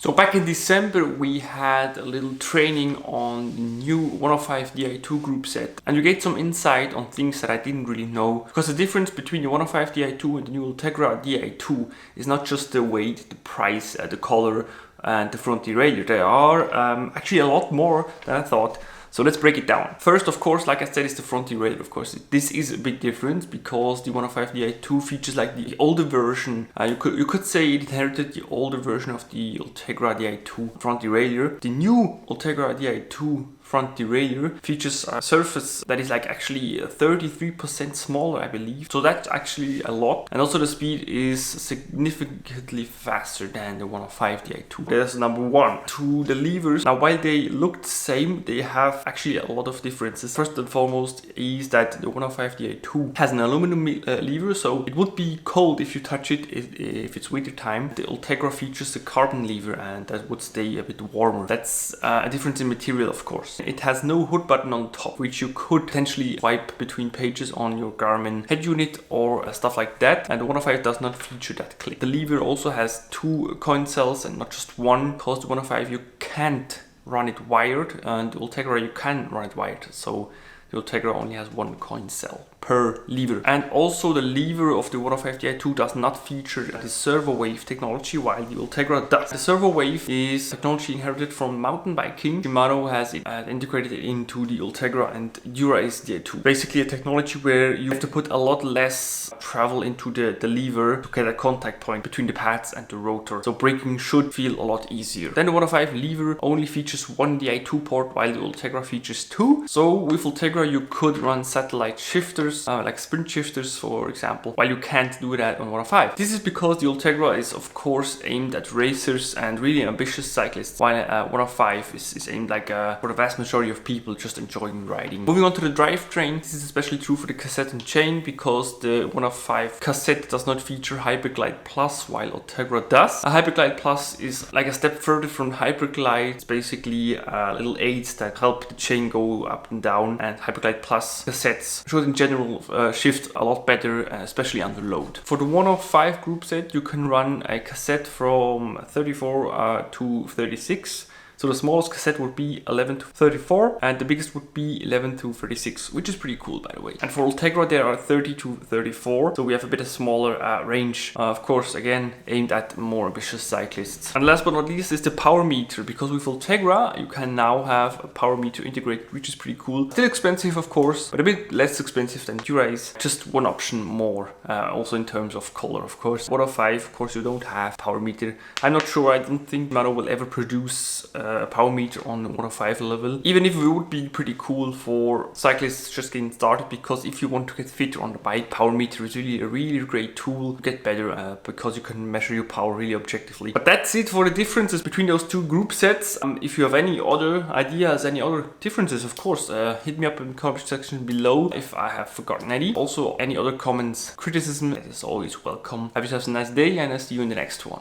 So back in December we had a little training on the new 105 Di2 group set, and you get some insight on things that I didn't really know, because the difference between the 105 Di2 and the new Ultegra Di2 is not just the weight, the price, the color and the front derailleur. They are actually a lot more than I thought. So let's break it down. First, of course, like I said, is the front derailleur. Of course, this is a big difference because the 105 Di2 features like the older version. You could say it inherited the older version of the Ultegra Di2 front derailleur. The new Ultegra Di2 front derailleur features a surface that is like actually 33% smaller, I believe. So that's actually a lot. And also the speed is significantly faster than the 105 Di2. That's number one. To the levers. Now, while they look the same, they have actually a lot of differences. First and foremost is that the 105 Di2 has an aluminum lever, so it would be cold if you touch it if it's winter time. The Ultegra features a carbon lever, and that would stay a bit warmer. That's a difference in material, of course. It has no hood button on top, which you could potentially swipe between pages on your Garmin head unit or stuff like that. And the 105 does not feature that click. The lever also has two coin cells and not just one, because the 105 you can't run it wired, and the Ultegra you can run it wired. So the Ultegra only has one coin cell per lever. And also the lever of the 105 Di2 does not feature the servo wave technology, while the Ultegra does. The servo wave is technology inherited from mountain biking. Shimano has it integrated it into the Ultegra and Dura-Ace Di2. Basically a technology where you have to put a lot less travel into the lever to get a contact point between the pads and the rotor. So braking should feel a lot easier. Then the 105 lever only features one Di2 port, while the Ultegra features two. So with Ultegra you could run satellite shifters, like sprint shifters for example, while you can't do that on 105. This is because the Ultegra is of course aimed at racers and really ambitious cyclists, while 105 is aimed like for the vast majority of people just enjoying riding. Moving on to the drivetrain, this is especially true for the Cassette Chain because the 105 Cassette does not feature Hyperglide Plus, while Ultegra does. A Hyperglide Plus is like a step further from Hyperglide. It's basically little aids that help the chain go up and down, and Hyperglide Plus cassettes should in general shift a lot better, especially under load. For the 105 group set, you can run a cassette from 34 to 36. So the smallest cassette would be 11 to 34 and the biggest would be 11 to 36, which is pretty cool, by the way. And for Ultegra there are 30 to 34, so we have a bit of smaller range, of course, again aimed at more ambitious cyclists. And last but not least is the power meter, because with Ultegra you can now have a power meter integrated, which is pretty cool. Still expensive, of course, but a bit less expensive than Dura-Ace. Just one option more, also in terms of color, of course. 105, of course, you don't have power meter. I'm not sure, I don't think Shimano will ever produce a power meter on 105 level, even if it would be pretty cool for cyclists just getting started, because if you want to get fitter on the bike, power meter is really a really great tool to get better, because you can measure your power really objectively. But that's it for the differences between those two group sets. If you have any other ideas, any other differences, of course, hit me up in the comment section below if I have forgotten any. Also, any other comments, criticism is always welcome. Have yourselves a nice day, and I'll see you in the next one.